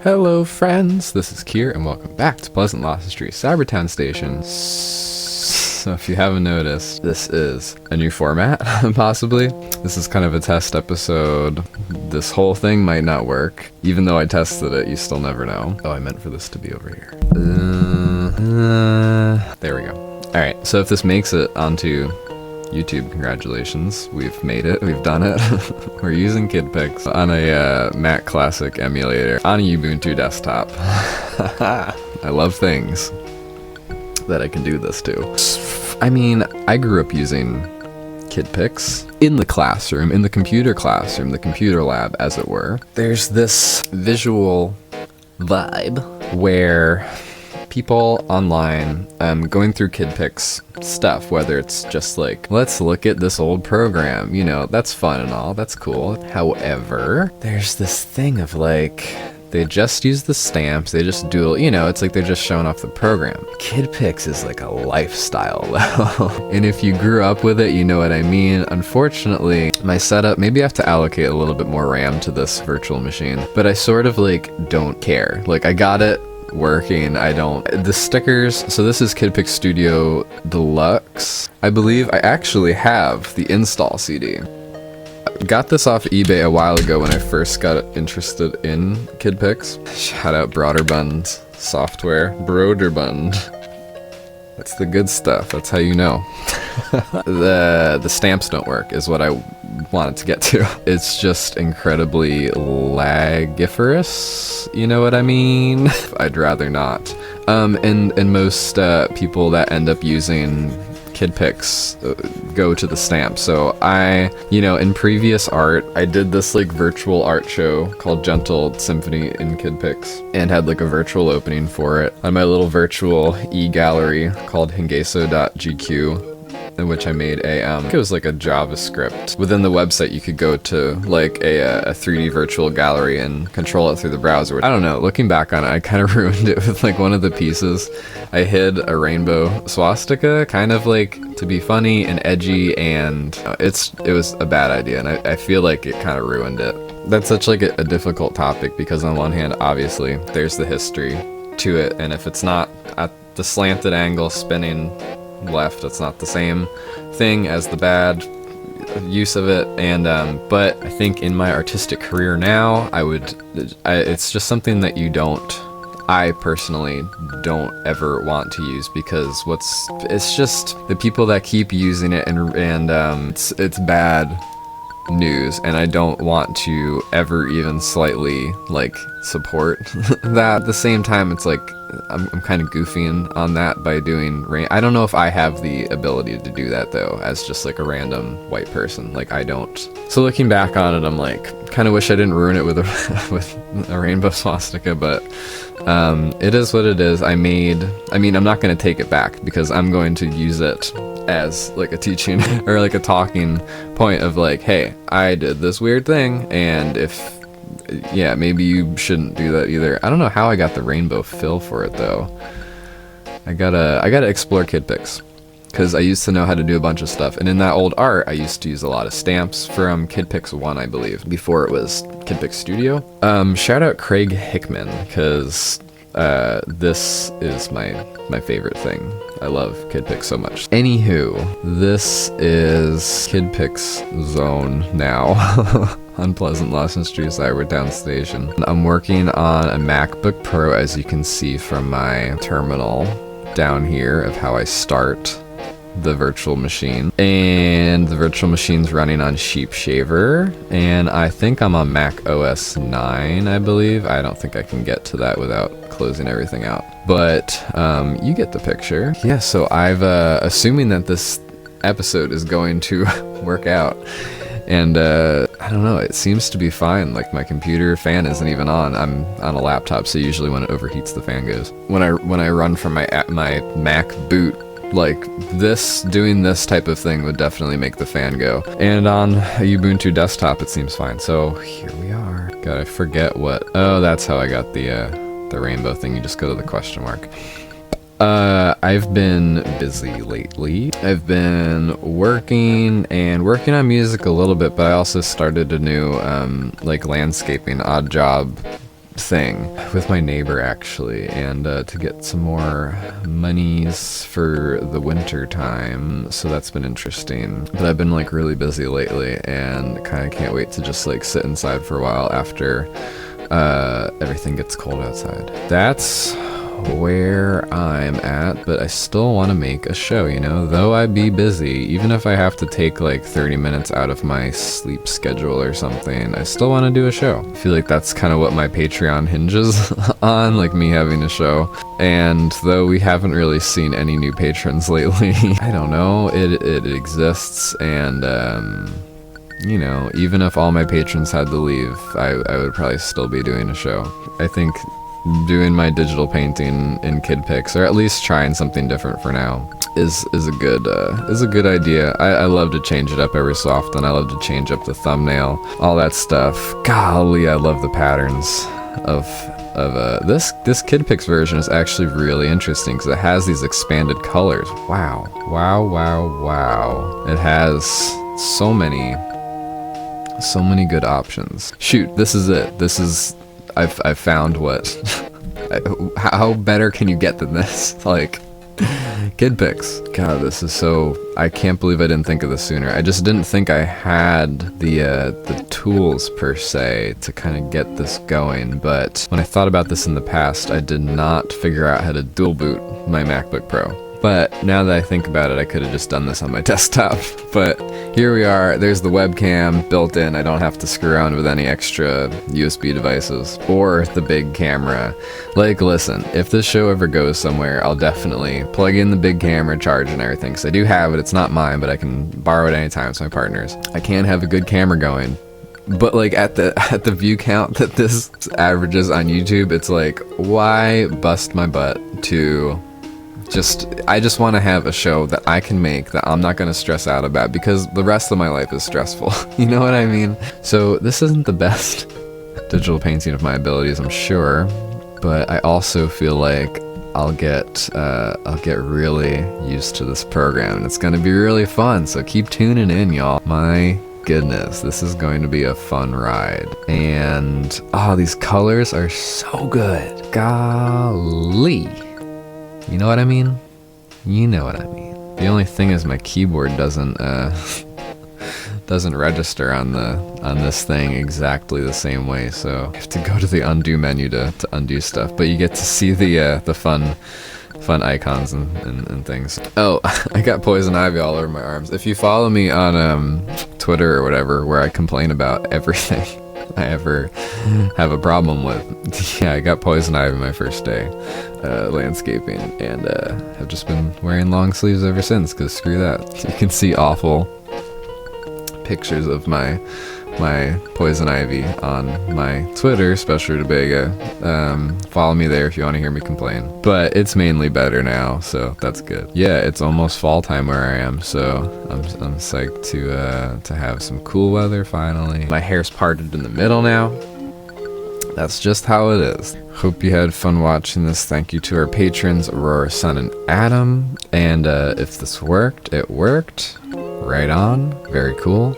Hello friends, this is Kier and welcome back to Pleasant Lost Street Cybertown Station. So if you haven't noticed, this is a new format, possibly. This is kind of a test episode. This whole thing might not work. Even though I tested it, you still never know. Oh, I meant for this to be over here. There we go. Alright, so if this makes it onto YouTube, congratulations. We've made it. We've done it. We're using Kidpix on a Mac Classic emulator on a Ubuntu desktop. I love things that I can do this to. I mean, I grew up using Kidpix in the classroom, in the computer classroom, the computer lab, as it were. There's this visual vibe where people online going through Kidpix stuff, whether it's just like, let's look at this old program, you know, that's fun and all, that's cool. However, there's this thing of like, they just use the stamps, they just do, you know, it's like they're just showing off the program. Kidpix is like a lifestyle though. And if you grew up with it, you know what I mean. Unfortunately, my setup, maybe I have to allocate a little bit more RAM to this virtual machine, but I sort of like don't care. Like I got it working, the stickers, so this is Kidpix Studio Deluxe. I believe I actually have the install CD. Got this off eBay a while ago when I first got interested in Kidpix. Shout out Broderbund software. Broderbund. That's the good stuff, that's how you know. The stamps don't work is what I wanted to get to. It's just incredibly lagiferous, you know what I mean? I'd rather not. And most people that end up using Kidpix go to the stamp. So in previous art, I did this like virtual art show called Gentle Symphony in Kidpix and had like a virtual opening for it on my little virtual e-gallery called hingeso.gq, in which I made it was like a JavaScript. Within the website, you could go to like a 3D virtual gallery and control it through the browser. I don't know, looking back on it, I kind of ruined it with like one of the pieces. I hid a rainbow swastika, kind of like to be funny and edgy, and it was a bad idea, and I feel like it kind of ruined it. That's such like a difficult topic because on one hand, obviously, there's the history to it, and if it's not at the slanted angle spinning left, it's not the same thing as the bad use of it. And but I think in my artistic career now, it's just something that I personally don't ever want to use, because it's just the people that keep using it and it's bad news, and I don't want to ever even slightly like support that. At the same time, it's like I'm kind of goofing on that by doing I don't know if I have the ability to do that though, as just like a random white person. Like I don't. So looking back on it, I'm like, kind of wish I didn't ruin it with a rainbow swastika, but it is what it is. I'm not going to take it back because I'm going to use it as like a teaching or like a talking point of like, hey, I did this weird thing, and maybe you shouldn't do that either. I don't know how I got the rainbow fill for it though. I gotta explore Kidpix, because I used to know how to do a bunch of stuff, and in that old art I used to use a lot of stamps from Kidpix 1, I believe, before it was Kidpix Studio. Shout out Craig Hickman, because this is my favorite thing. I love Kidpix so much. Anywho, this is Kidpix Zone now on Pleasant Lost Street Cybertown Station. I'm working on a MacBook Pro, as you can see from my terminal down here of how I start the virtual machine, and the virtual machine's running on Sheep Shaver, and I think I'm on Mac OS 9, I believe. I don't think I can get to that without closing everything out, but you get the picture. Yeah, so I've assuming that this episode is going to work out, and I don't know, it seems to be fine. Like my computer fan isn't even on. I'm on a laptop, so usually when it overheats, the fan goes. When I run from my Mac boot, like doing this type of thing would definitely make the fan go. And on a Ubuntu desktop, it seems fine. So here we are. God, I forget what. Oh, that's how I got the rainbow thing. You just go to the question mark. I've been busy lately. I've been working on music a little bit, but I also started a new like landscaping odd job thing with my neighbor actually, and to get some more monies for the winter time, so that's been interesting. But I've been like really busy lately and kind of can't wait to just like sit inside for a while after everything gets cold outside. That's where I'm at, but I still want to make a show, you know, though I be busy, even if I have to take like 30 minutes out of my sleep schedule or something, I still want to do a show. I feel like that's kind of what my Patreon hinges on, like me having a show. And though we haven't really seen any new patrons lately, I don't know, it exists, and you know, even if all my patrons had to leave, I would probably still be doing a show. I think doing my digital painting in Kidpix, or at least trying something different for now, is a good idea. I love to change it up every so often. I love to change up the thumbnail, all that stuff. Golly, I love the patterns of this Kidpix version is actually really interesting because it has these expanded colors. Wow, wow, wow, wow! It has so many good options. Shoot, this is it. This is. I've found what. How better can you get than this? Like, Kidpix. God, this is so. I can't believe I didn't think of this sooner. I just didn't think I had the tools per se to kind of get this going. But when I thought about this in the past, I did not figure out how to dual boot my MacBook Pro. But now that I think about it, I could have just done this on my desktop. But here we are, there's the webcam built in. I don't have to screw around with any extra USB devices or the big camera. Like, listen, if this show ever goes somewhere, I'll definitely plug in the big camera, charge and everything. Because I do have it, it's not mine, but I can borrow it anytime, it's my partner's. I can't have a good camera going. But like at the view count that this averages on YouTube, it's like, why bust my butt to... I just want to have a show that I can make that I'm not going to stress out about, because the rest of my life is stressful. You know what I mean? So this isn't the best digital painting of my abilities, I'm sure, but I also feel like I'll get really used to this program, and it's going to be really fun. So keep tuning in, y'all. My goodness, this is going to be a fun ride. And oh, these colors are so good. Golly. You know what I mean? You know what I mean. The only thing is my keyboard doesn't register on this thing exactly the same way, so I have to go to the undo menu to undo stuff. But you get to see the fun icons and things. Oh, I got poison ivy all over my arms. If you follow me on Twitter or whatever, where I complain about everything I ever have a problem with, yeah, I got poison ivy my first day landscaping, and have just been wearing long sleeves ever since, because screw that. You can see awful pictures of my poison ivy on my Twitter, Special Rutabaga. Follow me there if you want to hear me complain. But it's mainly better now, so that's good. Yeah, it's almost fall time where I am, so I'm psyched to have some cool weather finally. My hair's parted in the middle now. That's just how it is. Hope you had fun watching this. Thank you to our patrons, Aurora, Sun, and Adam. And if this worked, it worked. Right on. Very cool.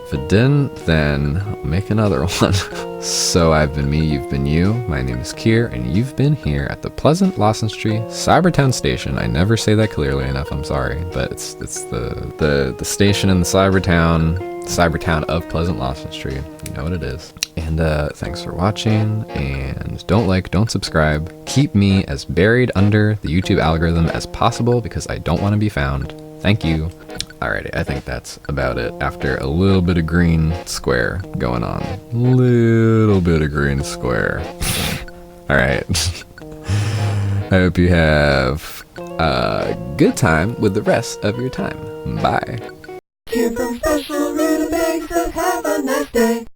If it didn't, then I'll make another one. So I've been me, you've been you. My name is Kier, and you've been here at the Pleasant Lawson Street Cybertown Station. I never say that clearly enough, I'm sorry, but it's the station in the Cybertown of Pleasant Lawson Street. You know what it is. And thanks for watching, and don't subscribe. Keep me as buried under the YouTube algorithm as possible, because I don't want to be found. Thank you. Alrighty, I think that's about it after a little bit of green square going on. Little bit of green square. Alright. I hope you have a good time with the rest of your time. Bye. Here's some special rutabagas, have a nice day.